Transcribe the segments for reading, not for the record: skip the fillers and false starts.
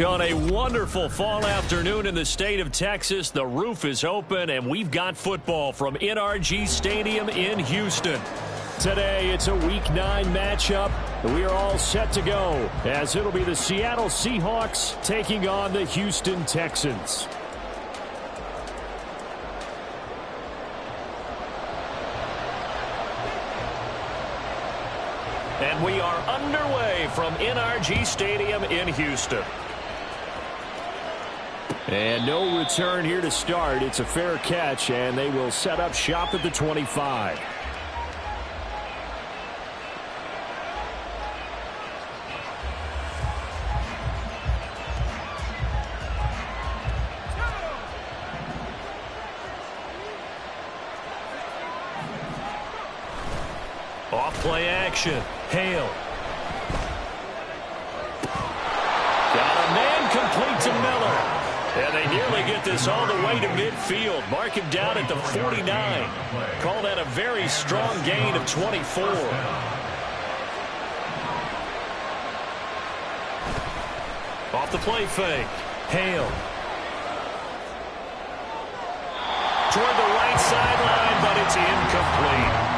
On a wonderful fall afternoon in the state of Texas, the roof is open, and we've got football from NRG Stadium in Houston. Today, it's a Week 9 matchup. We are all set to go, as it'll be the Seattle Seahawks taking on the Houston Texans. And we are underway from NRG Stadium in Houston. And no return here to start. It's a fair catch, and they will set up shop at the 25. Off-play action. Hale. Got a man complete to Miller. And they nearly get this all the way to midfield. Mark him down at the 49. Call that a very strong gain of 24. Off the play fake. Hale. Toward the right sideline, but it's incomplete.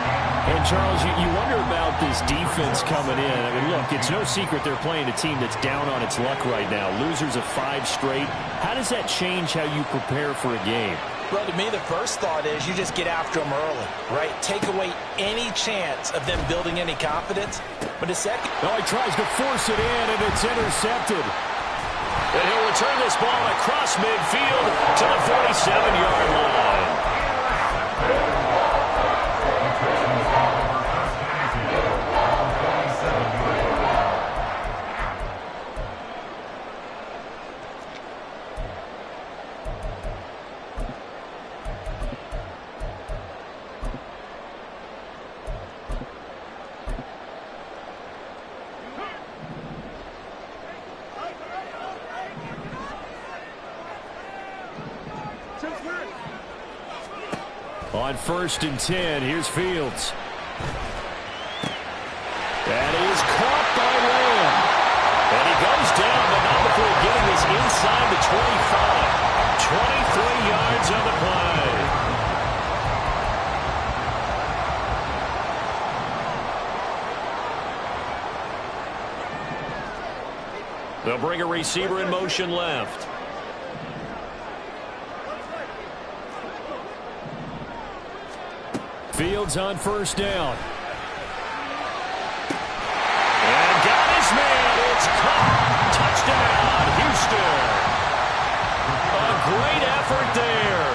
And, Charles, you wonder about this defense coming in. I mean, look, it's no secret they're playing a team that's down on its luck right now. Losers of 5 straight. How does that change how you prepare for a game? Well, to me, the first thought is you just get after them early, right? Take away any chance of them building any confidence. But the second... Oh, he tries to force it in, and it's intercepted. And he'll return this ball across midfield to the 47-yard line. On 1st and 10, here's Fields. That is caught by Lamb. And he goes down, but not before getting this inside the 25. 23 yards on the play. They'll bring a receiver in motion left. Fields on 1st down. And got his man. It's caught. Touchdown, Houston. A great effort there.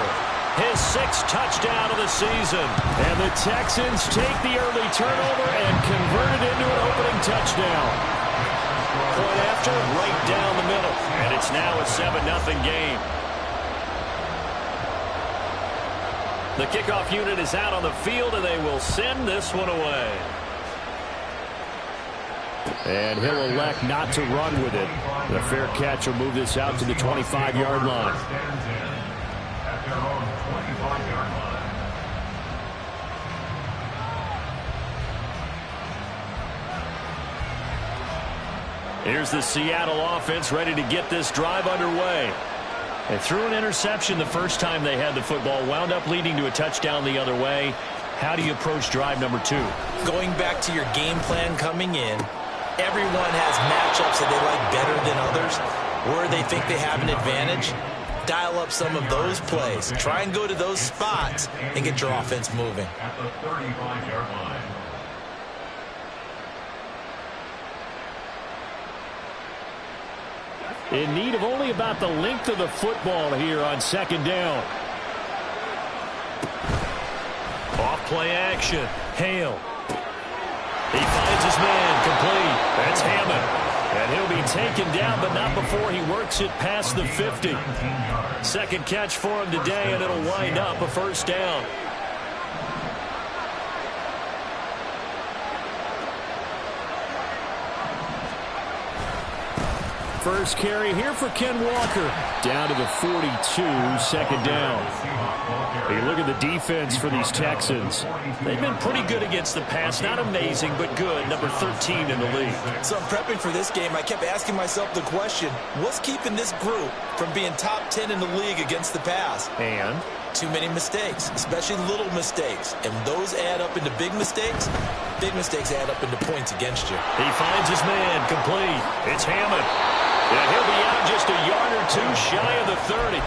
His 6th touchdown of the season. And the Texans take the early turnover and convert it into an opening touchdown. Point after, right down the middle. And it's now a 7-0 game. The kickoff unit is out on the field, and they will send this one away. And he'll elect not to run with it. The fair catch will move this out to the 25-yard line. Here's the Seattle offense ready to get this drive underway. They threw an interception the first time they had the football, wound up leading to a touchdown the other way. How do you approach drive number 2? Going back to your game plan coming in, everyone has matchups that they like better than others, where they think they have an advantage. Dial up some of those plays. Try and go to those spots and get your offense moving. At the 35-yard line. In need of only about the length of the football here on 2nd down. Off-play action. Hale. He finds his man complete. That's Hammond. And he'll be taken down, but not before he works it past the 50. 2nd catch for him today, and it'll wind up a 1st down. First carry here for Ken Walker. Down to the 42, second down. Hey, look at the defense for these Texans. They've been pretty good against the pass. Not amazing, but good. Number 13 in the league. So I'm prepping for this game. I kept asking myself the question, what's keeping this group from being top 10 in the league against the pass? And? Too many mistakes, especially little mistakes. And those add up into big mistakes. Big mistakes add up into points against you. He finds his man, complete. It's Hammond. Yeah, he'll be out just a yard or two shy of the 30.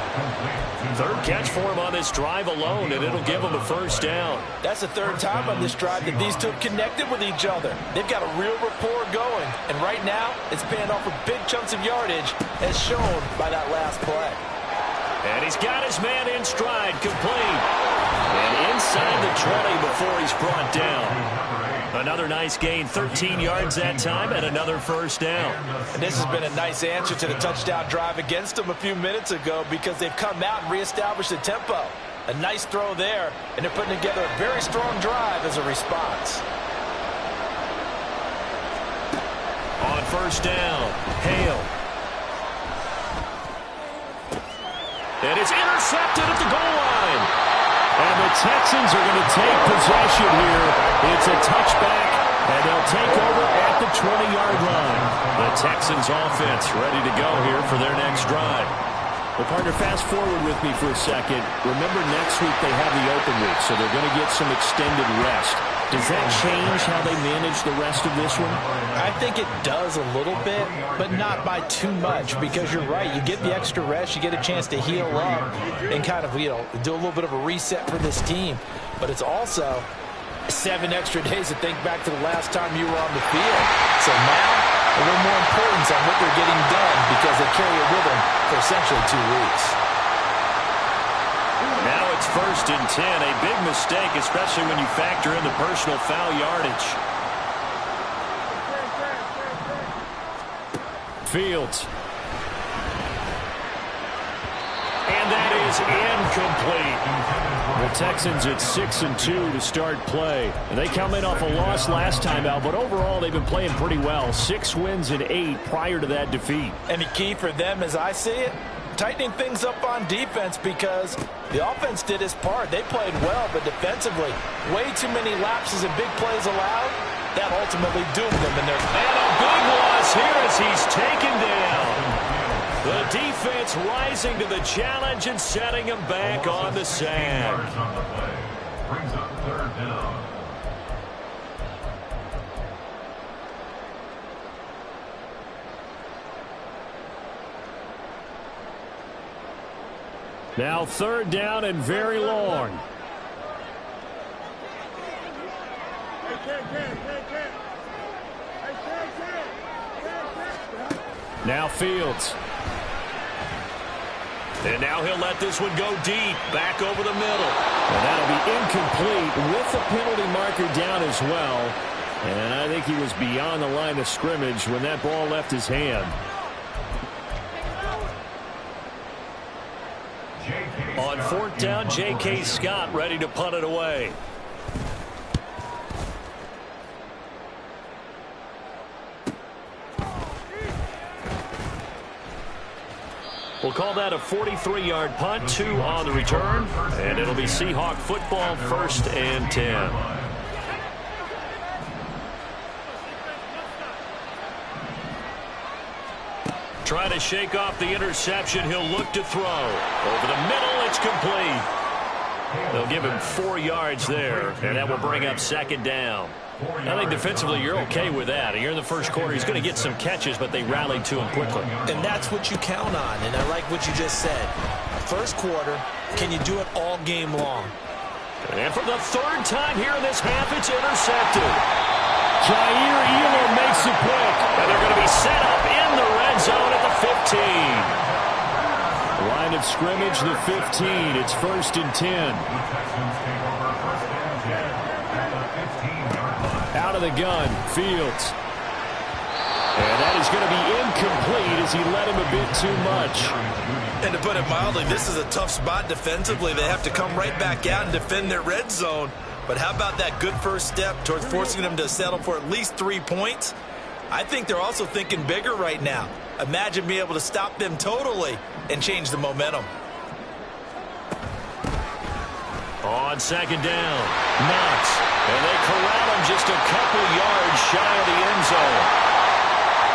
Third catch for him on this drive alone, and it'll give him a first down. That's the third time on this drive that these two have connected with each other. They've got a real rapport going, and right now it's paying off with big chunks of yardage, as shown by that last play. And he's got his man in stride, complete. And inside the 20 before he's brought down. Another nice gain, 13 yards that time, and another first down. And this has been a nice answer to the touchdown drive against them a few minutes ago because they've come out and reestablished the tempo. A nice throw there, and they're putting together a very strong drive as a response. On first down, Hale. And it's intercepted at the goal line. And the Texans are going to take possession here. It's a touchback, and they'll take over at the 20-yard line. The Texans offense ready to go here for their next drive. Well, partner, fast forward with me for a second. Remember, next week they have the open week, so they're going to get some extended rest. Does that change how they manage the rest of this one? I think it does a little bit, but not by too much, because you're right. You get the extra rest, you get a chance to heal up and kind of, do a little bit of a reset for this team. But it's also 7 extra days to think back to the last time you were on the field. So now, a little more importance on what they're getting done because they carry it with them for essentially 2 weeks. Now it's 1st and 10. A big mistake, especially when you factor in the personal foul yardage. Fields. And that is incomplete. The Texans at 6-2 to start play. And they come in off a loss last time out, but overall they've been playing pretty well. 6 wins and 8 prior to that defeat. And the key for them, as I see it, tightening things up on defense because the offense did its part. They played well, but defensively, way too many lapses and big plays allowed. That ultimately doomed them in their... And a big loss here as he's taken down. The defense rising to the challenge and setting him back on the sack. Brings up 3rd down. Now 3rd down and very long. Now Fields. And now he'll let this one go deep, back over the middle. And that'll be incomplete with the penalty marker down as well. And I think he was beyond the line of scrimmage when that ball left his hand. On 4th down, J.K. Scott ready to punt it away. We'll call that a 43-yard punt, 2 on the return, and it'll be Seahawk football, 1st and 10. Trying to shake off the interception. He'll look to throw. Over the middle, it's complete. They'll give him 4 yards there, and that will bring up 2nd down. I think defensively you're okay with that. Here in the first quarter, he's going to get some catches, but they rallied to him quickly. And that's what you count on, and I like what you just said. First quarter, can you do it all game long? And for the 3rd time here in this half, it's intercepted. Jair Elam makes it quick, and they're going to be set up in the red zone at the 15. Line of scrimmage, the 15. It's 1st and 10. Out of the gun, Fields. And that is going to be incomplete as he led him a bit too much. And to put it mildly, this is a tough spot defensively. They have to come right back out and defend their red zone. But how about that good first step towards forcing them to settle for at least 3 points? I think they're also thinking bigger right now. Imagine being able to stop them totally and change the momentum. On second down, Knox. And they corral him just a couple yards shy of the end zone.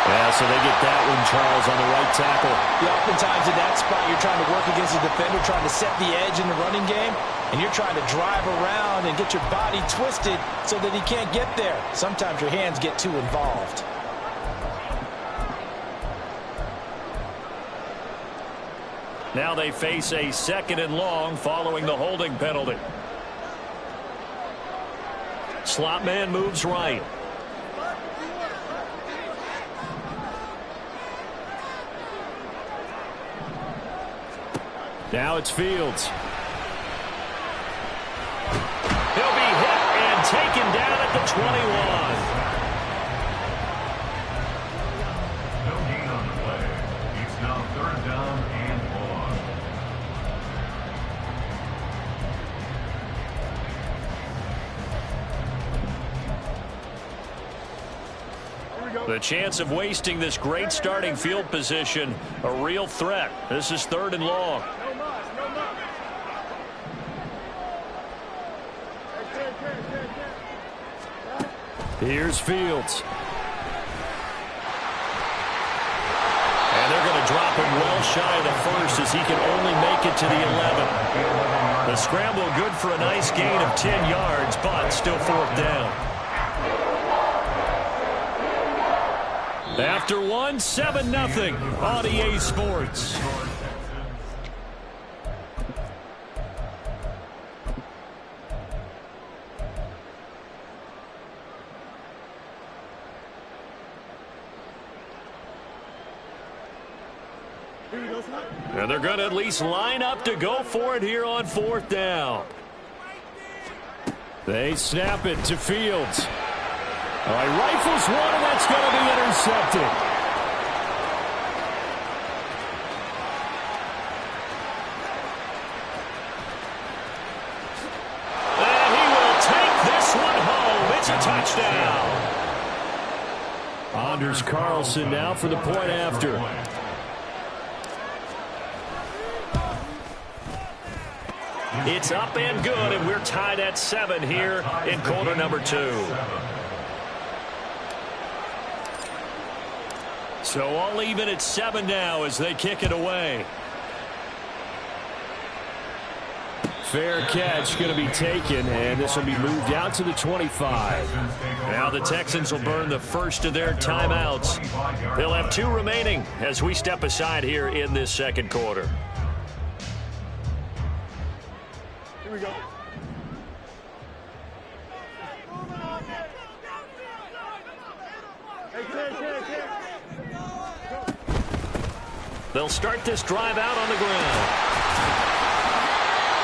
Yeah, so they get that one, Charles, on the right tackle. Yeah, oftentimes in that spot, you're trying to work against the defender, trying to set the edge in the running game, and you're trying to drive around and get your body twisted so that he can't get there. Sometimes your hands get too involved. Now they face a 2nd and long following the holding penalty. Slot man moves right. Now it's Fields. He'll be hit and taken down at the 21. No gain on the play. It's now 3rd down and long. The chance of wasting this great starting field position, a real threat. This is 3rd and long. Here's Fields. And they're going to drop him well shy of the first as he can only make it to the 11. The scramble good for a nice gain of 10 yards, but still 4th down. After one, 7-0 on EA Sports. And they're going to at least line up to go for it here on 4th down. They snap it to Fields. All right, rifles one, and that's going to be intercepted. And he will take this one home. It's a touchdown. Anders Carlson now for the point after. It's up and good, and we're tied at 7 here in quarter number 2. So all even at 7 now as they kick it away. Fair catch going to be taken, and this will be moved out to the 25. Now the Texans will burn the first of their timeouts. They'll have 2 remaining as we step aside here in this 2nd quarter. Here we go. They'll start this drive out on the ground.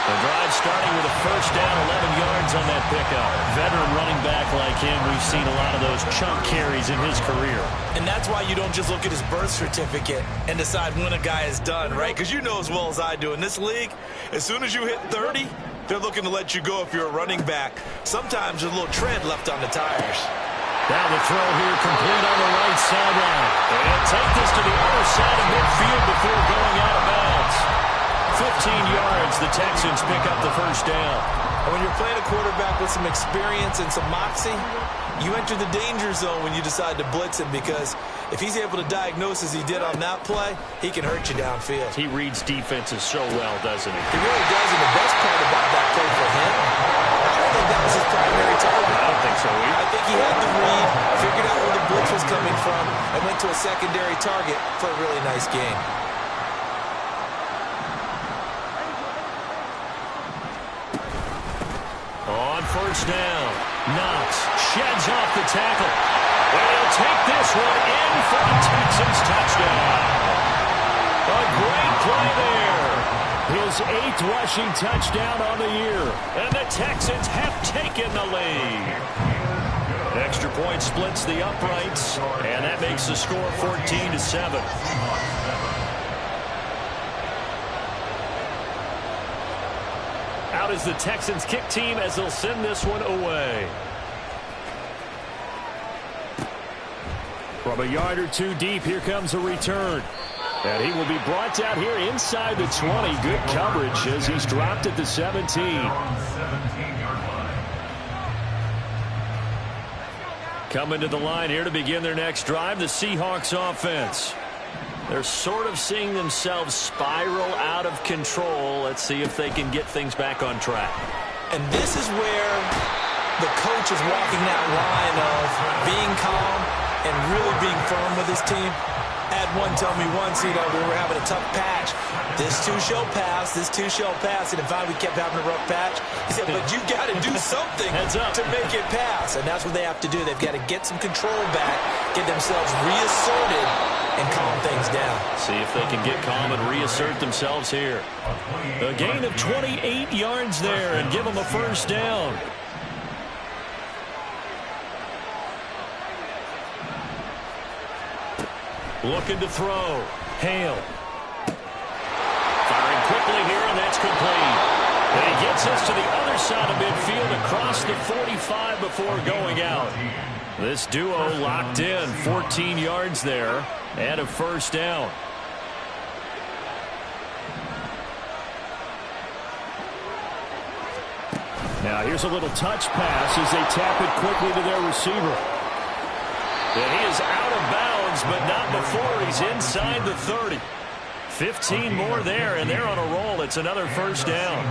The drive starting with a first down, 11 yards on that pickup. Veteran running back like him, we've seen a lot of those chunk carries in his career. And that's why you don't just look at his birth certificate and decide when a guy is done, right? Because you know as well as I do, in this league, as soon as you hit 30, they're looking to let you go if you're a running back. Sometimes there's a little tread left on the tires. Now the throw here complete on the right sideline. And take this to the other side of midfield before going out of bounds. 15 yards, the Texans pick up the first down. And when you're playing a quarterback with some experience and some moxie, you enter the danger zone when you decide to blitz him, because if he's able to diagnose as he did on that play, he can hurt you downfield. He reads defenses so well, doesn't he? He really does, and the best part about that play for him, I don't think that was his primary target. I don't think so either. I think he had the read, figured out where the blitz was coming from, and went to a secondary target for a really nice gain. On first down, Knox sheds off the tackle. And he'll take this one in for a Texans touchdown. A great play there. His 8th rushing touchdown on the year. And the Texans have taken the lead. Extra point splits the uprights, and that makes the score 14-7. Out is the Texans kick team as they'll send this one away. From a yard or two deep, here comes a return. And he will be brought down here inside the 20. Good coverage as he's dropped at the 17. Coming to the line here to begin their next drive, the Seahawks offense. They're sort of seeing themselves spiral out of control. Let's see if they can get things back on track. And this is where the coach is walking that line of being calm and really being firm with his team. I had one tell me once, we were having a tough patch. This too shall pass, this too shall pass. And finally we kept having a rough patch. He said, but you got to do something to make it pass. And that's what they have to do. They've got to get some control back, get themselves reasserted, and calm things down. See if they can get calm and reassert themselves here. A gain of 28 yards there and give them a first down. Looking to throw. Hale. Firing quickly here, and that's complete. And he gets us to the other side of midfield across the 45 before going out. This duo locked in. 14 yards there and a first down. Now here's a little touch pass as they tap it quickly to their receiver. And he is out of bounds, but not before he's inside the 30. 15 more there, and they're on a roll. It's another first down.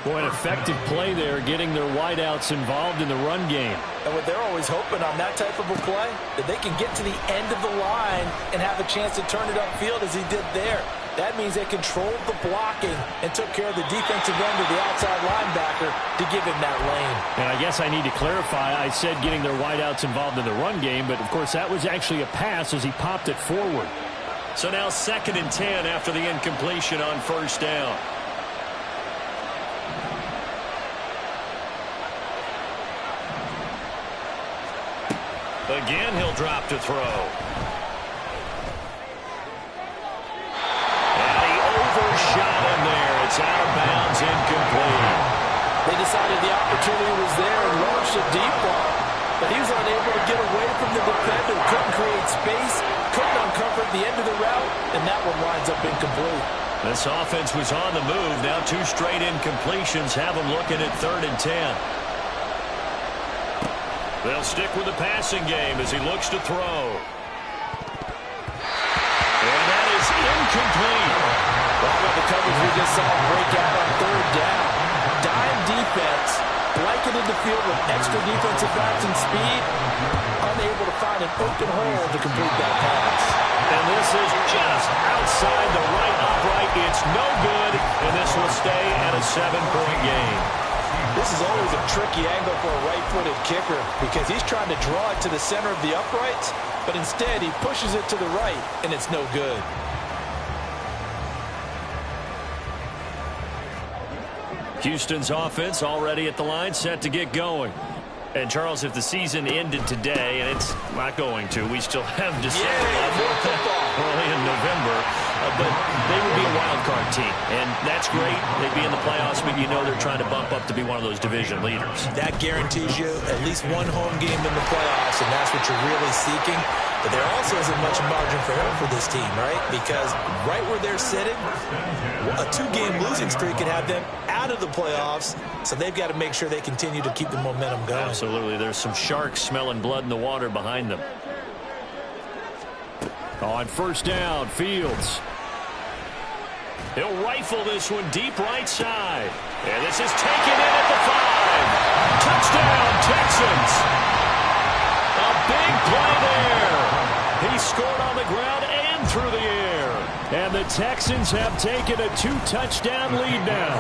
Boy, an effective play there, getting their wideouts involved in the run game. And what they're always hoping on that type of a play, that they can get to the end of the line and have a chance to turn it upfield as he did there. That means they controlled the blocking and took care of the defensive end of the outside linebacker to give him that lane. And I guess I need to clarify, I said getting their wideouts involved in the run game, but of course that was actually a pass as he popped it forward. So now 2nd and 10 after the incompletion on first down. Again, he'll drop to throw. And he overshot him there. It's out of bounds, incomplete. They decided the opportunity was there and launched a deep ball, but he was unable to get away from the defender, couldn't create space, couldn't uncover the end of the route, and that one winds up incomplete. This offense was on the move. Now 2 straight incompletions have them looking at 3rd and 10. They'll stick with the passing game as he looks to throw. And that is incomplete. Well, how about the coverage we just saw break out on 3rd down? Dime defense, blanketed the field with extra defensive backs and speed, unable to find an open hole to complete that pass. And this is just outside the right upright. It's no good, and this will stay at a 7-point game. This is always a tricky angle for a right-footed kicker because he's trying to draw it to the center of the uprights, but instead he pushes it to the right, and it's no good. Houston's offense already at the line, set to get going. And, Charles, if the season ended today, and it's not going to, we still have December early in November, but they would be a wild card team. And that's great. They'd be in the playoffs, but you know they're trying to bump up to be one of those division leaders. That guarantees you at least one home game in the playoffs, and that's what you're really seeking. But there also isn't much margin for error for this team, right? Because right where they're sitting, a 2-game losing streak could have them out of the playoffs, so they've got to make sure they continue to keep the momentum going. Absolutely. There's some sharks smelling blood in the water behind them. On first down, Fields. He'll rifle this one deep right side. And this is taken in at the 5. Touchdown, Texans. A big play there. He scored on the ground and through the air. And the Texans have taken a 2-touchdown lead now.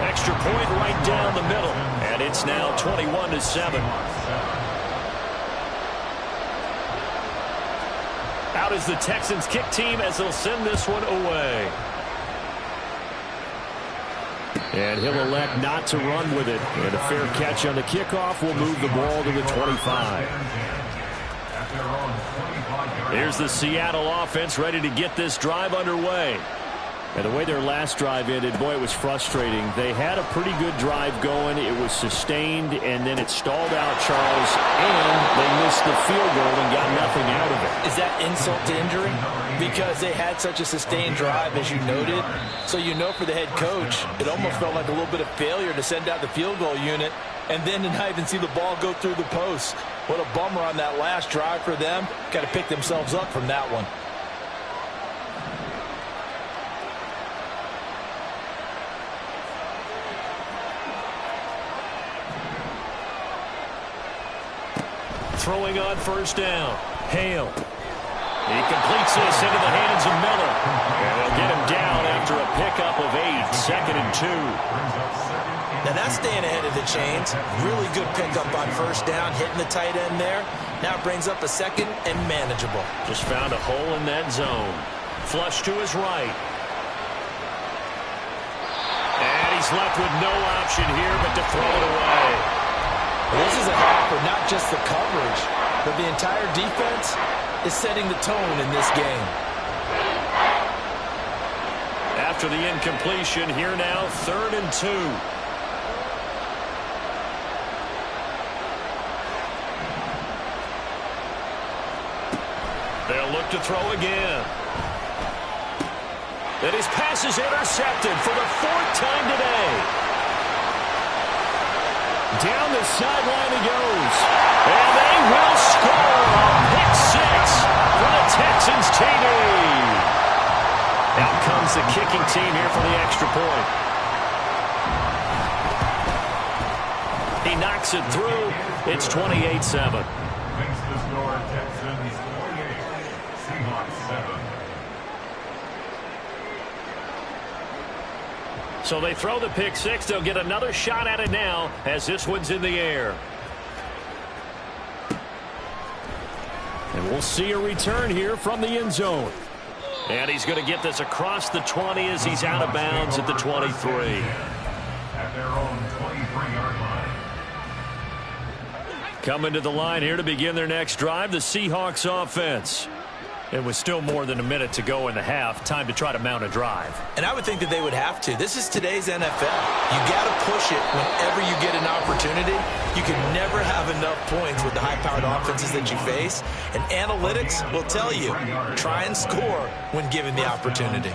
Extra point right down the middle. And it's now 21-7. Out is the Texans kick team as they'll send this one away. And he'll elect not to run with it. And a fair catch on the kickoff will move the ball to the 25. Here's the Seattle offense ready to get this drive underway. And the way their last drive ended, boy, it was frustrating. They had a pretty good drive going. It was sustained, and then it stalled out, Charles, and they missed the field goal and got nothing out of it. Is that insult to injury? Because they had such a sustained drive, as you noted. So you know for the head coach, it almost felt like a little bit of failure to send out the field goal unit and then to not even see the ball go through the post. What a bummer on that last drive for them. Got to pick themselves up from that one. Throwing on first down. Hale. He completes this into the hands of Miller. And they'll get him down after a pickup of 8, 2nd and 2. Now that's staying ahead of the chains. Really good pickup on first down, hitting the tight end there. Now brings up a 2nd and manageable. Just found a hole in that zone. Flush to his right. And he's left with no option here but to throw it away. This is a half for not just the coverage, but the entire defense is setting the tone in this game. After the incompletion, here now, 3rd and 2. They'll look to throw again. And his pass is intercepted for the 4th time today. Down the sideline he goes. And they will score a pick 6 for the Texans TD. Out comes the kicking team here for the extra point. He knocks it through. It's 28-7. Makes the score Texans 28, Seahawks 7. So they throw the pick 6. They'll get another shot at it now as this one's in the air. And we'll see a return here from the end zone. And he's going to get this across the 20 as he's out of bounds at the 23. At their own 23-yard line. Coming to the line here to begin their next drive, the Seahawks offense. It was still more than a minute to go in the half. Time to try to mount a drive. And I would think that they would have to. This is today's NFL. You got to push it whenever you get an opportunity. You can never have enough points with the high-powered offenses that you face. And analytics will tell you, try and score when given the opportunity.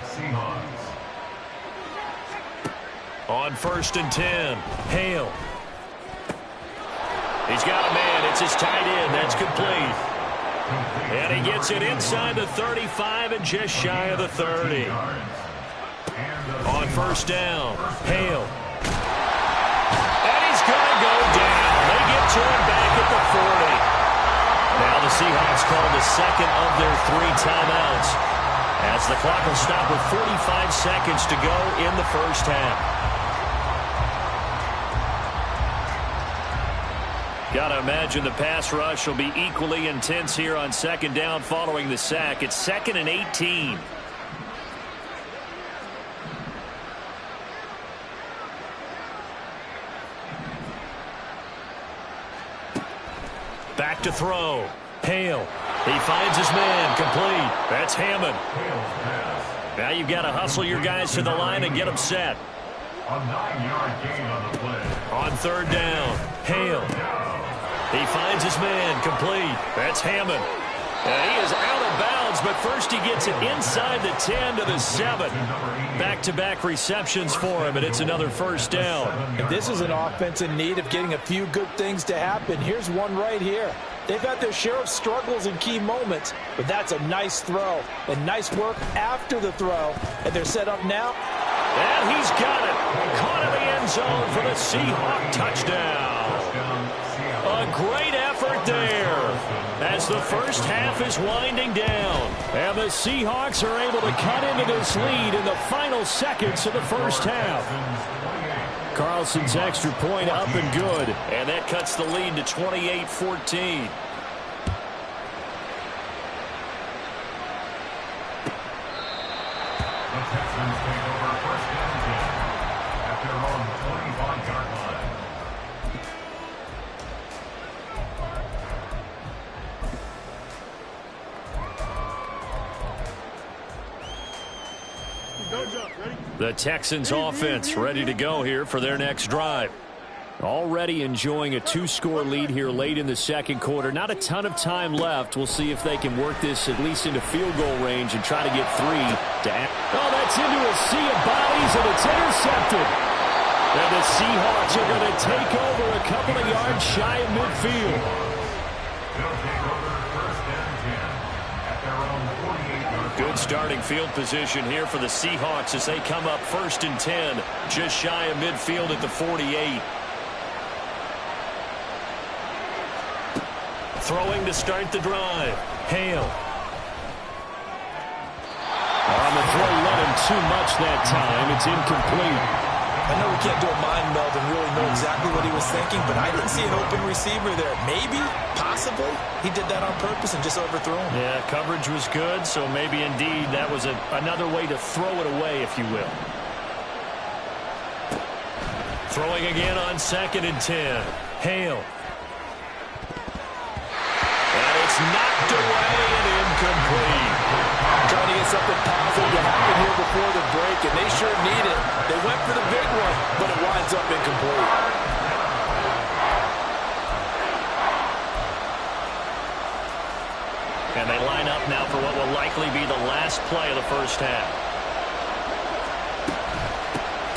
On 1st and 10, Hale. He's got a man. It's his tight end. That's complete. And he gets it inside the 35 and just shy of the 30. On first down, Hale. And he's going to go down. They get to him back at the 40. Now the Seahawks call the 2nd of their 3 timeouts, as the clock will stop with 45 seconds to go in the first half. Got to imagine the pass rush will be equally intense here on 2nd down following the sack. It's 2nd and 18. Back to throw. Hale. He finds his man. Complete. That's Hammond. Now you've got to hustle your guys to the line and get them set. A 9-yard gain on the play. On 3rd down, Hale. He finds his man. Complete. That's Hammond. And he is out of bounds, but first he gets it inside the 10 to the 7. Back-to-back receptions for him, and it's another first down. And this is an offense in need of getting a few good things to happen. Here's one right here. They've had their share of struggles in key moments, but that's a nice throw and nice work after the throw. And they're set up now. And he's got it. Caught in the end zone for the Seahawk touchdown. A great effort there as the first half is winding down. And the Seahawks are able to cut into this lead in the final seconds of the first half. Carlson's extra point up and good. And that cuts the lead to 28-14. Don't jump. Ready? The Texans offense ready to go here for their next drive. Already enjoying a 2-score lead here late in the second quarter. Not a ton of time left. We'll see if they can work this at least into field goal range and try to get 3 to add. Oh, that's into a sea of bodies, and it's intercepted. And the Seahawks are going to take over a couple of yards shy of midfield. They'll take over first and 10 at their own 48-yard. Good starting field position here for the Seahawks as they come up first and 10, just shy of midfield at the 48. Throwing to start the drive. Hale. On the throw, let him too much that time. It's incomplete. I know we can't do a mind meld and really know exactly what he was thinking, but I didn't see an open receiver there. Maybe, possibly, he did that on purpose and just overthrew him. Yeah, coverage was good, so maybe indeed that was another way to throw it away, if you will. Throwing again on second and 10. Hale. And it's knocked away and incomplete. Trying to get something positive to happen here before the break, and they sure need it. They went for the big one, but it winds up incomplete. And they line up now for what will likely be the last play of the first half.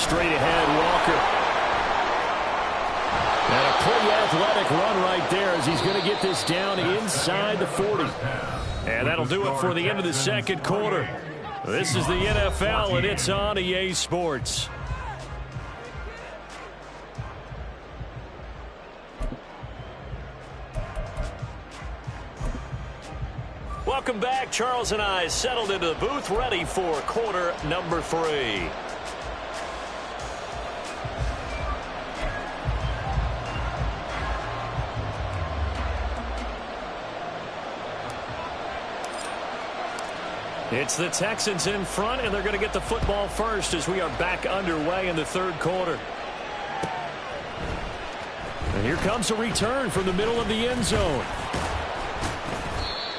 Straight ahead, Walker. And a pretty athletic run right there as he's going to get this down inside the 40. And that'll do it for the end of the second quarter. This is the NFL, and it's on EA Sports. Welcome back. Charles and I settled into the booth, ready for quarter number 3. It's the Texans in front, and they're going to get the football first as we are back underway in the third quarter. And here comes a return from the middle of the end zone.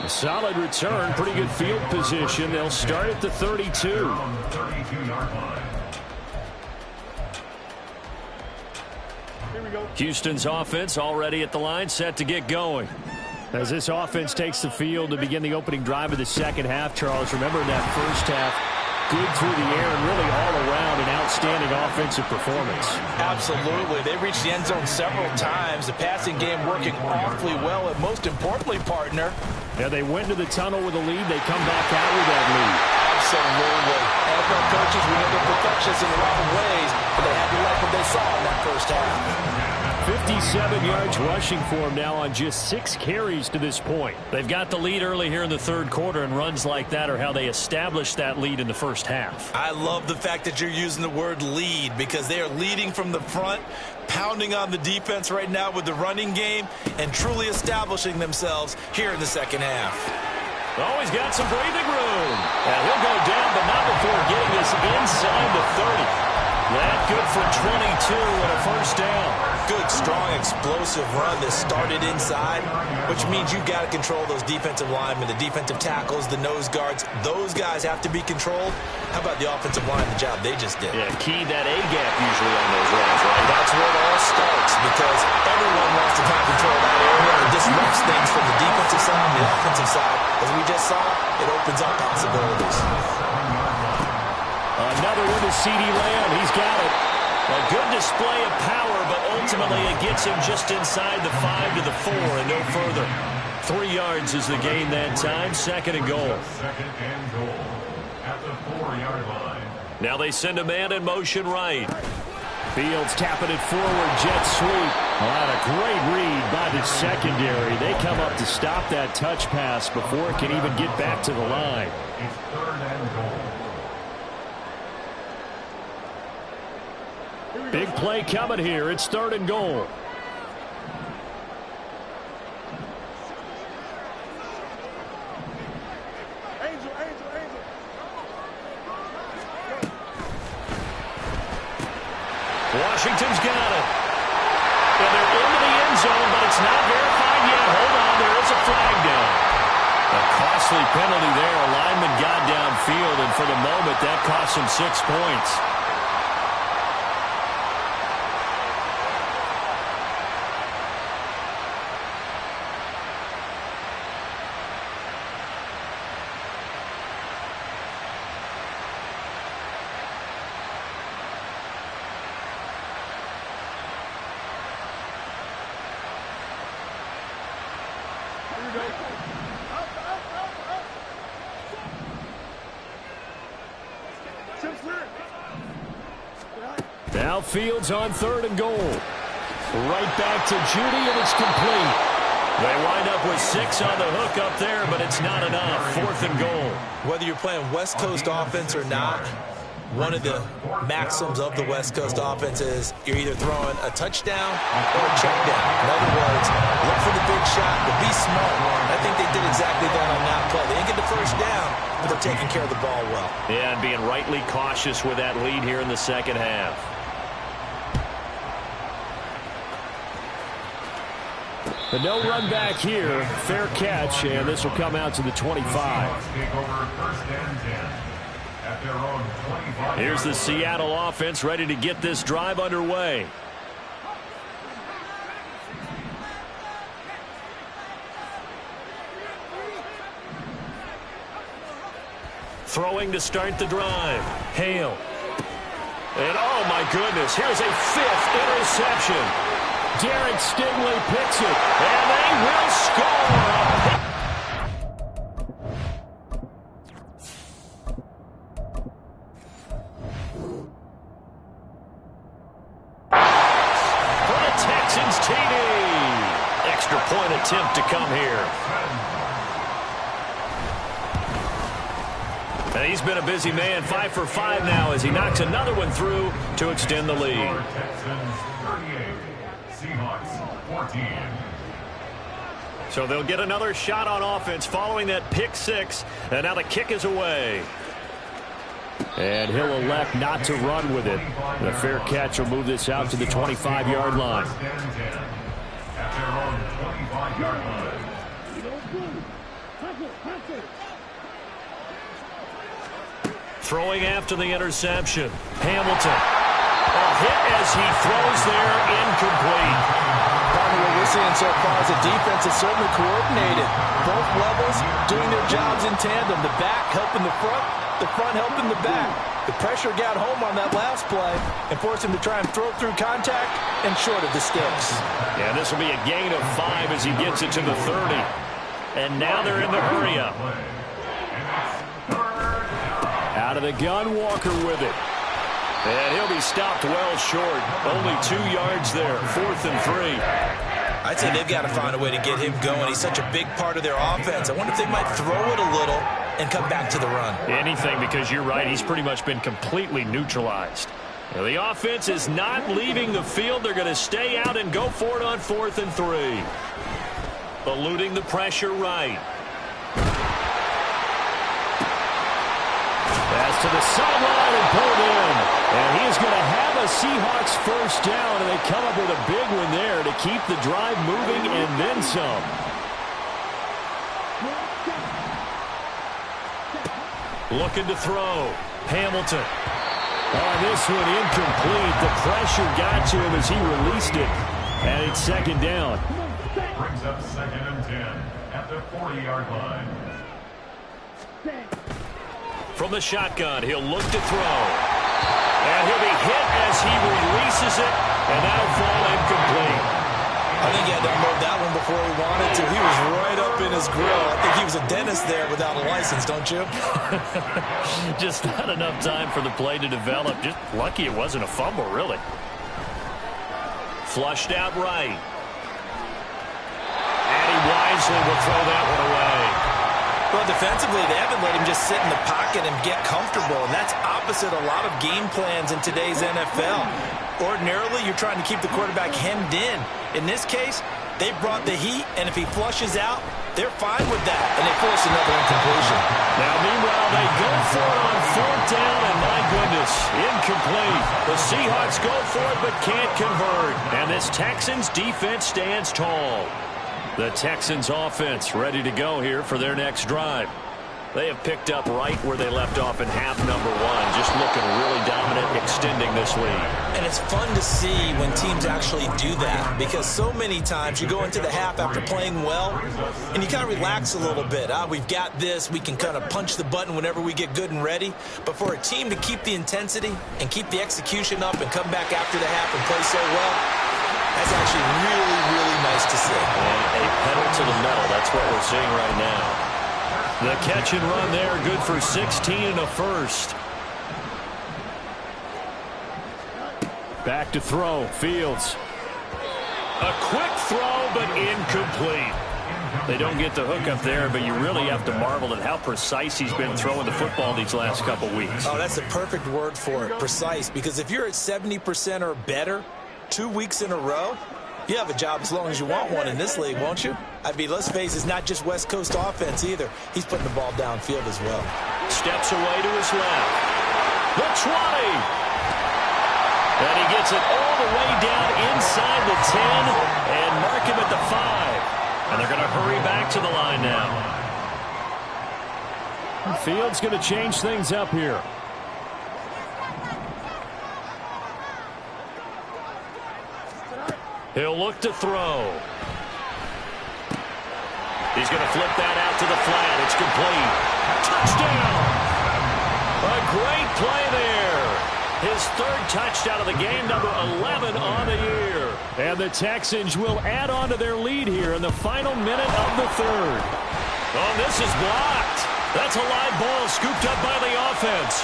A solid return, pretty good field position. They'll start at the 32. 32-yard line. Here we go. Houston's offense already at the line, set to get going. As this offense takes the field to begin the opening drive of the second half, Charles, remember in that first half, good through the air and really all around an outstanding offensive performance. Absolutely. They reached the end zone several times. The passing game working awfully well, and most importantly, partner. Yeah, they went to the tunnel with a lead. They come back out with that lead. Absolutely. NFL coaches, we know they're perfectionists in a lot of ways, but they had to like what they saw in that first half. 57 yards rushing for him now on just 6 carries to this point. They've got the lead early here in the third quarter, and runs like that are how they established that lead in the first half. I love the fact that you're using the word lead because they are leading from the front, pounding on the defense right now with the running game, and truly establishing themselves here in the second half. Oh, he's got some breathing room. And he'll go down, but not before getting us inside the 30. That good for 22 and a first down. Good, strong, explosive run that started inside, which means you've got to control those defensive linemen, the defensive tackles, the nose guards. Those guys have to be controlled. How about the offensive line, the job they just did? Yeah, key that A-gap usually on those runs, right? That's where it all starts because everyone wants to kind of control that area and disrupts things from the defensive side and the offensive side. As we just saw, it opens up possibilities. Another one to CeeDee Lamb. He's got it. A good display of power, but ultimately it gets him just inside the 5 to the 4 and no further. 3 yards is the gain that time. Second and goal. Second and goal at the 4-yard line. Now they send a man in motion right. Fields tapping it forward, jet sweep. What a great read by the secondary. They come up to stop that touch pass before it can even get back to the line. It's third and goal. Big play coming here. It's third and goal. Angel. Washington's got it. And they're into the end zone, but it's not verified yet. Hold on, there is a flag down. A costly penalty there. A lineman got downfield, and for the moment, that cost him 6 points. Now Fields on 3rd and goal. Right back to Judy, and it's complete. They wind up with 6 on the hook up there, but it's not enough. 4th and goal. Whether you're playing West Coast offense or not, one of the maxims of the West Coast offense is you're either throwing a touchdown or a check down. In other words, look for the big shot, but be smart. I think they did exactly that on that play. They didn't get the first down, but they're taking care of the ball well. Yeah, and being rightly cautious with that lead here in the second half. The no run back here, fair catch, and this will come out to the 25. Here's the Seattle offense ready to get this drive underway. Throwing to start the drive. Hale. And oh my goodness, here's a 5th interception. Derek Stingley picks it, and they will score. For the Texans, TD. Extra point attempt to come here. And he's been a busy man, 5 for 5 now as he knocks another one through to extend the lead. So they'll get another shot on offense following that pick 6, and now the kick is away. And he'll elect not to run with it. The fair catch will move this out to the 25-yard line. Throwing after the interception. Hamilton. A hit as he throws there, incomplete. Probably what we're seeing so far is the defense is certainly coordinated. Both levels doing their jobs in tandem. The back helping the front helping the back. The pressure got home on that last play and forced him to try and throw through contact and short of the sticks. Yeah, this will be a gain of 5 as he gets it to the 30. And now they're in the hurry-up. Out of the gun, Walker with it. And he'll be stopped well short. Only 2 yards there. 4th and 3. I'd say they've got to find a way to get him going. He's such a big part of their offense. I wonder if they might throw it a little and come back to the run. Anything, because you're right. He's pretty much been completely neutralized. Now, the offense is not leaving the field. They're going to stay out and go for it on 4th and 3. Eluding the pressure right. Pass to the sideline and pulled in. And he is going to have a Seahawks first down, and they come up with a big one there to keep the drive moving and then some. Looking to throw. Hamilton. On this one, incomplete. The pressure got to him as he released it. And it's 2nd down. Brings up 2nd and 10 at the 40-yard line. From the shotgun, he'll look to throw. And he'll be hit as he releases it, and that'll fall incomplete. I think he had to unload that one before he wanted to. He was right up in his grill. I think he was a dentist there without a license, don't you? Just not enough time for the play to develop. Just lucky it wasn't a fumble, really. Flushed out right. And he wisely will throw that one away. Well, defensively, they haven't let him just sit in the pocket and get comfortable, and that's opposite a lot of game plans in today's NFL. Ordinarily, you're trying to keep the quarterback hemmed in. In this case, they brought the heat, and if he flushes out, they're fine with that, and they force another incompletion. Now, meanwhile, they go for it on 4th down, and my goodness, incomplete. The Seahawks go for it but can't convert, and this Texans defense stands tall. The Texans offense ready to go here for their next drive. They have picked up right where they left off in half number one, just looking really dominant, extending this lead. And it's fun to see when teams actually do that, because so many times you go into the half after playing well and you kind of relax a little bit. We've got this. We can kind of punch the button whenever we get good and ready. But for a team to keep the intensity and keep the execution up and come back after the half and play so well, that's actually really, really nice to see. And a pedal to the metal. That's what we're seeing right now. The catch and run there, good for 16 and a first. Back to throw, Fields. A quick throw, but incomplete. They don't get the hook up there, but you really have to marvel at how precise he's been throwing the football these last couple weeks. Oh, that's the perfect word for it, precise, because if you're at 70% or better 2 weeks in a row, you have a job as long as you want one in this league, won't you? I mean, let's face it, it's not just West Coast offense either. He's putting the ball downfield as well. Steps away to his left. The 20. And he gets it all the way down inside the 10 and mark him at the 5. And they're going to hurry back to the line now. Fields going to change things up here. He'll look to throw. He's going to flip that out to the flat. It's complete. Touchdown! A great play there. His third touchdown of the game, number 11 on the year. And the Texans will add on to their lead here in the final minute of the third. Oh, this is blocked. That's a live ball scooped up by the offense.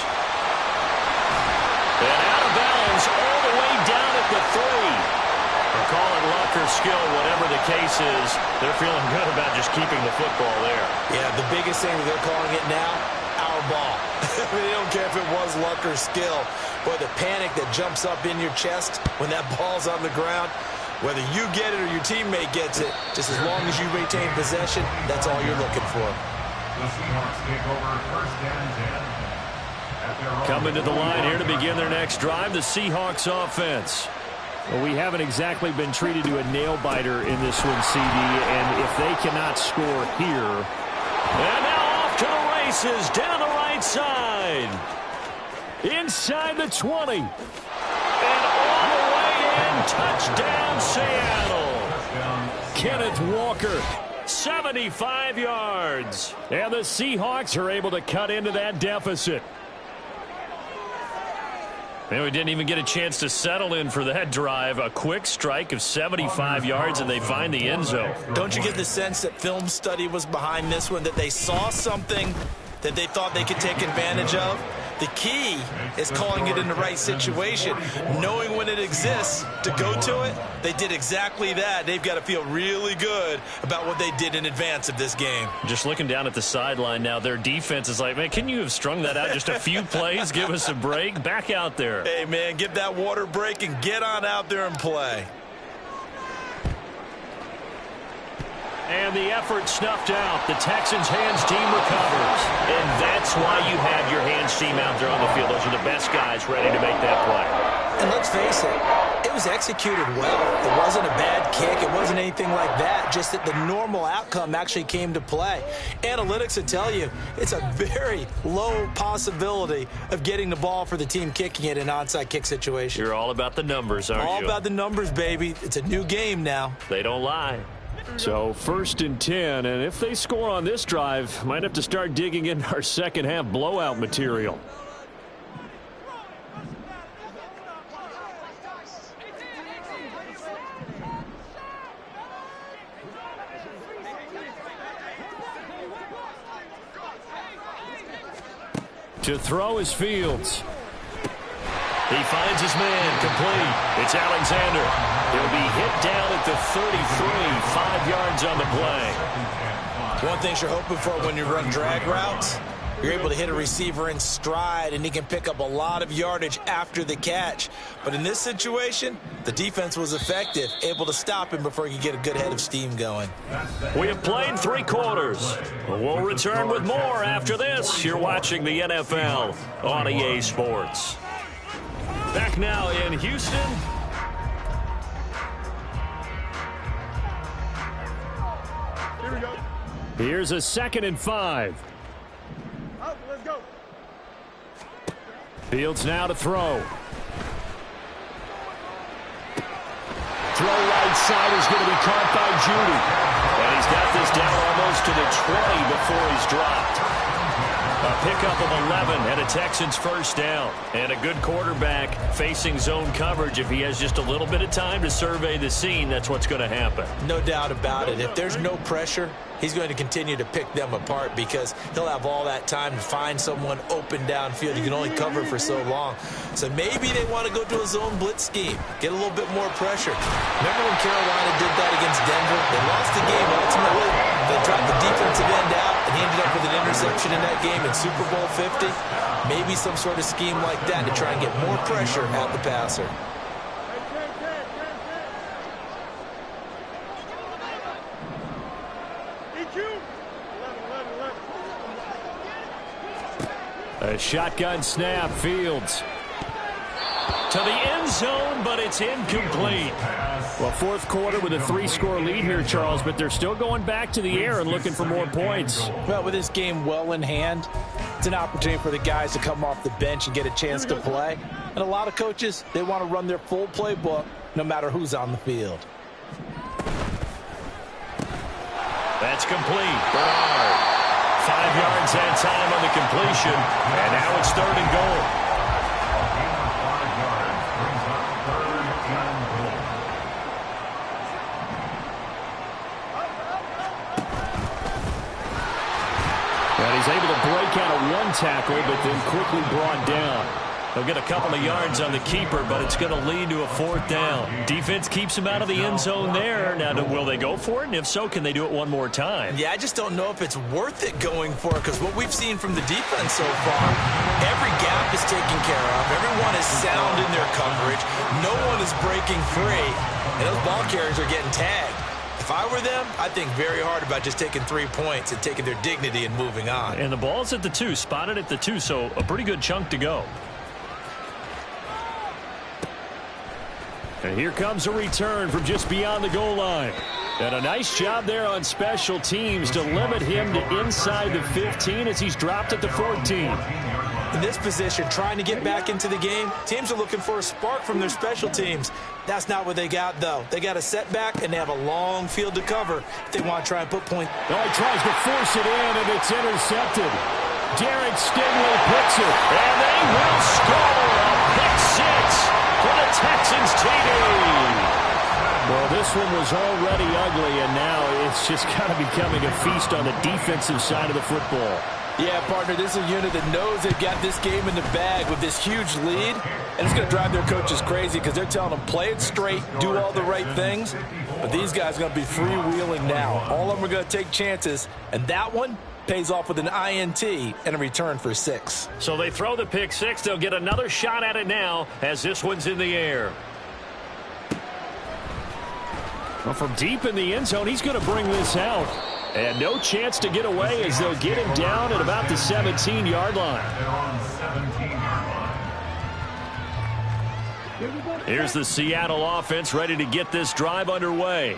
And out of bounds all the way down at the 3. Call it luck or skill, whatever the case is, they're feeling good about just keeping the football there. Yeah, the biggest thing that they're calling it now, our ball. They don't care if it was luck or skill. Boy, the panic that jumps up in your chest when that ball's on the ground, whether you get it or your teammate gets it, just as long as you retain possession, that's all you're looking for. The Seahawks take over first and 10. Coming to the line here to begin their next drive, the Seahawks offense. Well, we haven't exactly been treated to a nail-biter in this one, CD, and if they cannot score here. And now off to the races, down the right side. Inside the 20. And all the way in, touchdown Seattle. Kenneth Walker, 75 yards. And the Seahawks are able to cut into that deficit. And we didn't even get a chance to settle in for that drive. A quick strike of 75 yards, and they find the end zone. Don't you get the sense that film study was behind this one, that they saw something that they thought they could take advantage of? The key is calling it in the right situation, knowing when it exists to go to it. They did exactly that. They've got to feel really good about what they did in advance of this game. Just looking down at the sideline now, their defense is like, man, can you have strung that out just a few plays? Give us a break. Back out there. Hey, man, give that water break and get on out there and play. And the effort snuffed out. The Texans' hands team recovers. And that's why you have your hands team out there on the field. Those are the best guys ready to make that play. And let's face it, it was executed well. It wasn't a bad kick. It wasn't anything like that. Just that the normal outcome actually came to play. Analytics will tell you it's a very low possibility of getting the ball for the team kicking it in an onside kick situation. You're all about the numbers, aren't you? All about the numbers, baby. It's a new game now. They don't lie. So 1st and 10, and if they score on this drive, might have to start digging in our second half blowout material. To throw is Fields. He finds his man, complete. It's Alexander. He'll be hit down at the 33, 5 yards on the play. One thing you're hoping for when you run drag routes, you're able to hit a receiver in stride, and he can pick up a lot of yardage after the catch. But in this situation, the defense was effective, able to stop him before he could get a good head of steam going. We have played 3 quarters. We'll return with more after this. You're watching the NFL on EA Sports. Back now in Houston. Here we go. Here's a 2nd and 5. Out, let's go. Fields now to throw. Throw right side is going to be caught by Judy. And he's got this down almost to the 20 before he's dropped. A pickup of 11 and a Texans first down. And a good quarterback facing zone coverage. If he has just a little bit of time to survey the scene, that's what's going to happen. No doubt about it. If there's no pressure, he's going to continue to pick them apart because he'll have all that time to find someone open downfield. You can only cover for so long. So maybe they want to go to a zone blitz scheme, get a little bit more pressure. Remember when Carolina did that against Denver? They lost the game ultimately. They dropped the defensive end out, and he ended up with an interception in that game in Super Bowl 50. Maybe some sort of scheme like that to try and get more pressure at the passer. A shotgun snap, Fields. To the end zone, but it's incomplete. Well, fourth quarter with a 3-score lead here, Charles, but they're still going back to the air and looking for more points. Well, with this game well in hand, it's an opportunity for the guys to come off the bench and get a chance to play. And a lot of coaches, they want to run their full playbook no matter who's on the field. That's complete. Bernard. 5 yards that time on the completion, and now it's 3rd and goal. And he's able to break out of 1 tackle, but then quickly brought down. They'll get a couple of yards on the keeper, but it's going to lead to a 4th down. Defense keeps him out of the end zone there. Now, will they go for it? And if so, can they do it one more time? Yeah, I just don't know if it's worth it going for it because what we've seen from the defense so far, every gap is taken care of. Everyone is sound in their coverage. No one is breaking free. And those ball carriers are getting tagged. If I were them, I'd think very hard about just taking 3 points and taking their dignity and moving on. And the ball's at the 2, spotted at the 2, so a pretty good chunk to go. And here comes a return from just beyond the goal line. And a nice job there on special teams to limit him to inside the 15 as he's dropped at the 14. In this position, trying to get back into the game, teams are looking for a spark from their special teams. That's not what they got, though. They got a setback, and they have a long field to cover if they want to try and put points. Oh, he tries to force it in, and it's intercepted. Derek Stingley picks it, and they will score a pick 6 for the Texans TD. Well, this one was already ugly, and now it's just kind of becoming a feast on the defensive side of the football. Yeah, partner, this is a unit that knows they've got this game in the bag with this huge lead, and it's going to drive their coaches crazy because they're telling them play it straight, do all the right things, but these guys are going to be freewheeling now. All of them are going to take chances, and that one pays off with an INT and a return for 6. So they throw the pick 6. They'll get another shot at it now as this one's in the air. Well, from deep in the end zone, he's going to bring this out. And no chance to get away as they'll get him down at about the 17-yard line. Here's the Seattle offense ready to get this drive underway.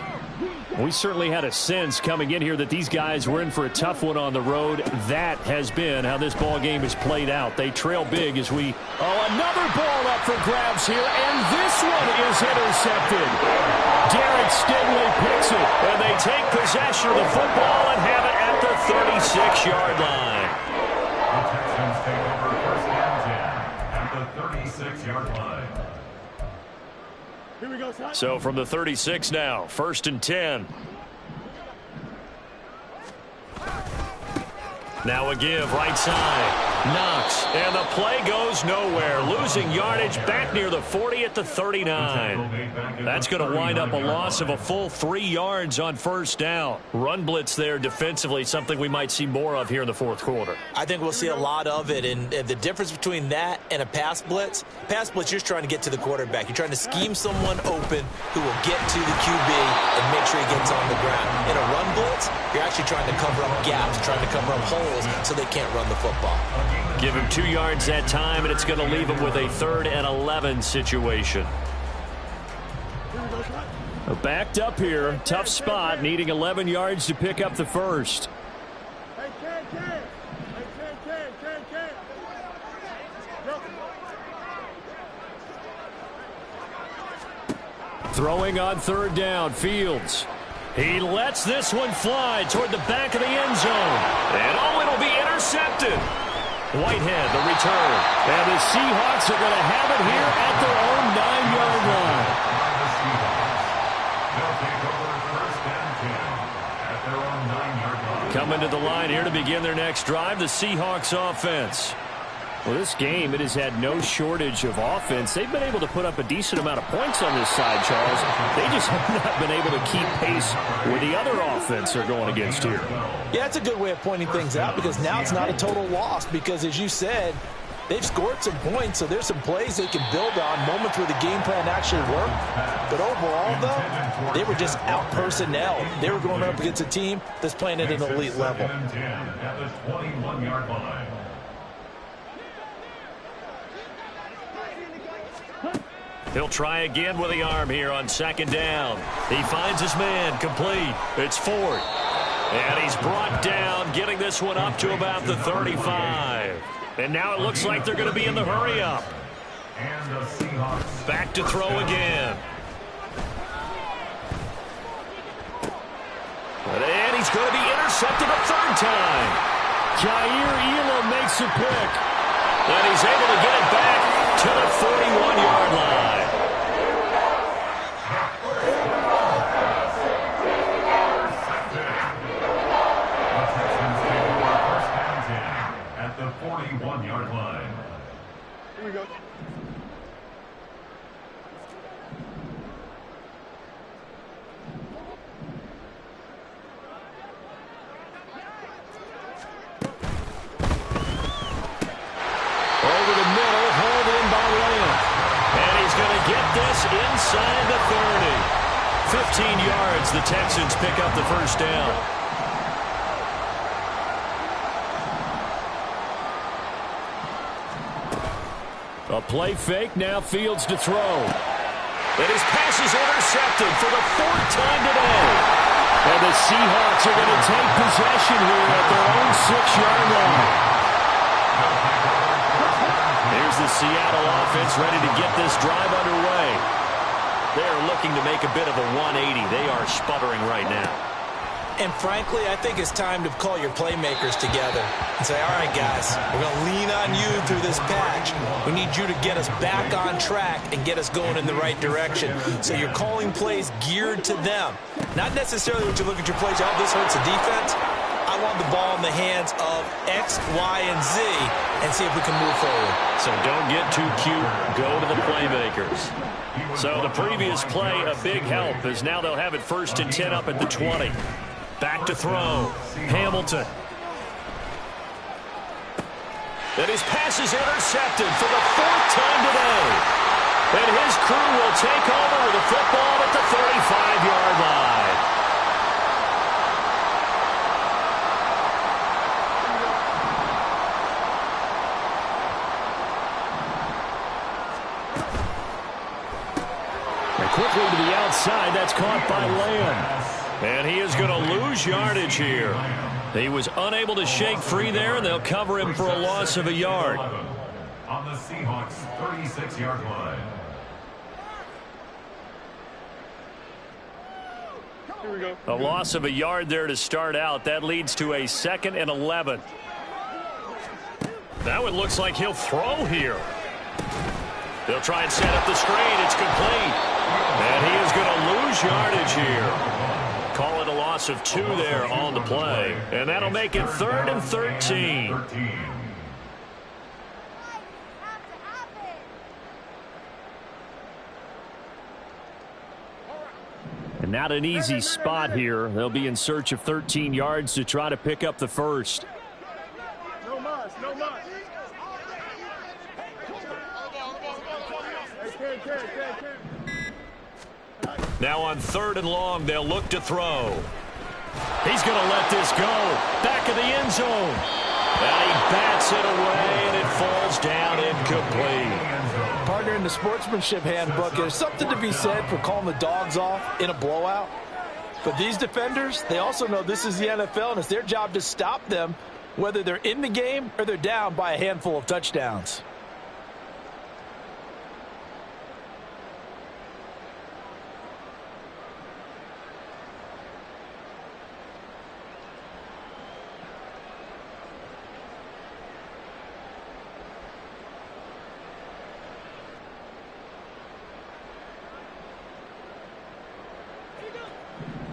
We certainly had a sense coming in here that these guys were in for a tough one on the road. That has been how this ball game is played out. They trail big as we... Oh, another ball up for grabs here, and this one is intercepted. Derek Stingley picks it, and they take possession of the football and have it at the 36-yard line. The Texans take over 1st and 10 at the 36-yard line. Here we go, son. So from the 36 now, 1st and 10. Now a give, right side. Knox, and the play goes nowhere. Losing yardage back near the 40 at the 39. That's going to wind up a loss of a full 3 yards on 1st down. Run blitz there defensively, something we might see more of here in the 4th quarter. I think we'll see a lot of it, and the difference between that and a pass blitz, you're just trying to get to the quarterback. You're trying to scheme someone open who will get to the QB and make sure he gets on the ground. In a run blitz, you're actually trying to cover up gaps, trying to cover up holes so they can't run the football. Give him 2 yards that time, and it's going to leave him with a 3rd and 11 situation. Here we go, son. Backed up here. Tough spot. Needing 11 yards to pick up the first. Hey, Ken. Hey, Ken. Throwing on third down. Fields. He lets this one fly toward the back of the end zone. And it'll be intercepted. Whitehead, the return. And the Seahawks are going to have it here at their own 9-yard line. They'll take over first and 10 at their own 9-yard line. Coming to the line here to begin their next drive, the Seahawks offense. Well, this game, it has had no shortage of offense. They've been able to put up a decent amount of points on this side, Charles. They just have not been able to keep pace with the other offense they're going against here. Yeah, it's a good way of pointing things out because now it's not a total loss because, as you said, they've scored some points, so there's some plays they can build on, moments where the game plan actually worked. But overall, though, they were just out-personnel. They were going up against a team that's playing at an elite level. At the 21-yard line. He'll try again with the arm here on second down. He finds his man complete. It's Ford. And he's brought down, getting this one up to about the 35. And now it looks like they're going to be in the hurry-up. And the Seahawks back to throw again. And he's going to be intercepted a third time. Jair Elam makes a pick. And he's able to get it back to the 41-yard line. The 41-yard line. Here we go. Over the middle, hauled in by Lamb. And he's going to get this inside the 30. 15 yards, the Texans pick up the first down. A play fake, now Fields to throw. And his pass is intercepted for the fourth time today. And the Seahawks are going to take possession here at their own 6-yard line. Here's the Seattle offense ready to get this drive underway. They're looking to make a bit of a 180. They are sputtering right now. And frankly, I think it's time to call your playmakers together and say, all right, guys, we're going to lean on you through this patch. We need you to get us back on track and get us going in the right direction. So you're calling plays geared to them. Not necessarily when you look at your plays, oh, this hurts the defense. I want the ball in the hands of X, Y, and Z and see if we can move forward. So don't get too cute. Go to the playmakers. So the previous play, a big help, as now they'll have it first and 10 up at the 20. Back to throw. Hamilton. And his pass is intercepted for the fourth time today. And his crew will take over with the football at the 35-yard line. And quickly to the outside, that's caught by Lamb. And he is going to lose yardage here. He was unable to shake free there, and they'll cover him for a loss of a yard. On the Seahawks 36-yard line. Here we go. A loss of a yard there to start out. That leads to a 2nd and 11. Now it looks like he'll throw here. They'll try and set up the screen. It's complete. And he is going to lose yardage here. Call it a loss of 2 there on the play. And that'll make it 3rd and 13. And not an easy spot here. They'll be in search of 13 yards to try to pick up the first. No mas, no mas. Hey, Ken. Now on 3rd and long, they'll look to throw. He's going to let this go. Back of the end zone. And he bats it away, and it falls down incomplete. Pardon partner in the sportsmanship handbook. There's something to be said for calling the dogs off in a blowout. But these defenders, they also know this is the NFL, and it's their job to stop them, whether they're in the game or they're down by a handful of touchdowns.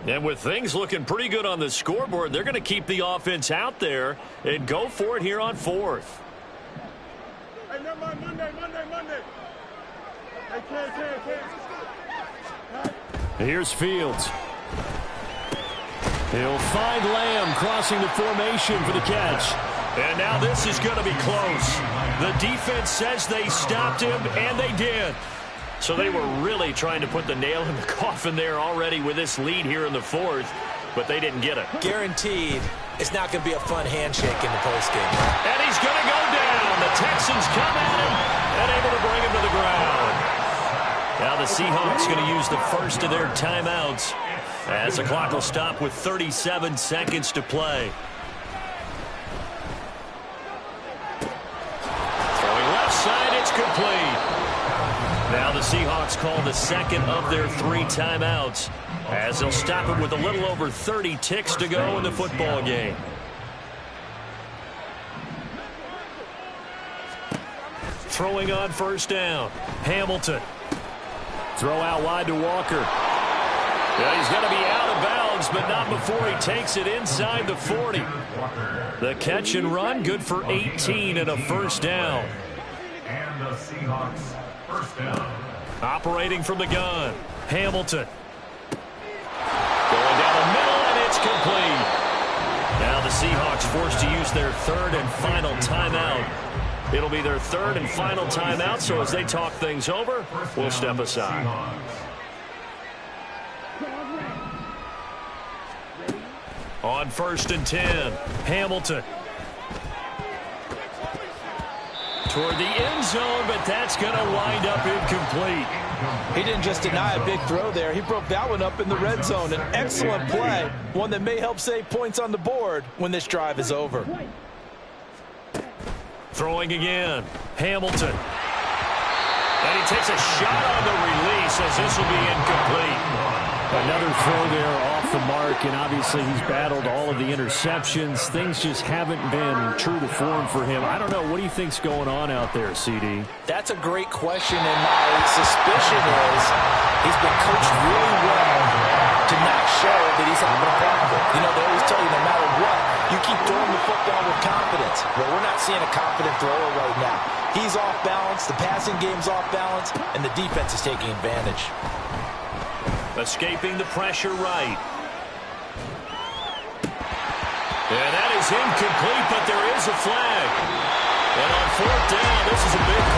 And with things looking pretty good on the scoreboard, they're going to keep the offense out there and go for it here on fourth. Hey, never mind, Monday. Hey, can't. Here's Fields. He'll find Lamb crossing the formation for the catch. And now this is going to be close. The defense says they stopped him, and they did. So they were really trying to put the nail in the coffin there already with this lead here in the fourth, but they didn't get it. Guaranteed, it's not going to be a fun handshake in the postgame. And he's going to go down. The Texans come at him and able to bring him to the ground. Now the Seahawks going to use the first of their timeouts as the clock will stop with 37 seconds to play. Throwing left side, it's complete. Now the Seahawks call the second of their 3 timeouts as they'll stop it with a little over 30 ticks to go in the football game. Throwing on first down. Hamilton. Throw out wide to Walker. Yeah, he's going to be out of bounds, but not before he takes it inside the 40. The catch and run, good for 18 and a first down. And the Seahawks first down. Operating from the gun. Hamilton. Going down the middle, and it's complete. Now the Seahawks forced to use their third and final timeout. It'll be their third and final timeout, so as they talk things over, we'll step aside. On first and 10, Hamilton. Toward the end zone, but that's going to wind up incomplete. He didn't just deny a big throw there. He broke that one up in the red zone. An excellent play, one that may help save points on the board when this drive is over. Throwing again, Hamilton. And he takes a shot on the release as this will be incomplete. Another throw there off the mark, and obviously he's battled all of the interceptions. Things just haven't been true to form for him. I don't know. What do you think's going on out there, CD? That's a great question, and my suspicion is he's been coached really well to not show that he's having a problem. You know, they always tell you no matter what, you keep throwing the football with confidence. Well, we're not seeing a confident thrower right now. He's off balance, the passing game's off balance, and the defense is taking advantage. Escaping the pressure right. And that is incomplete, but there is a flag. And on fourth down, this is a big call.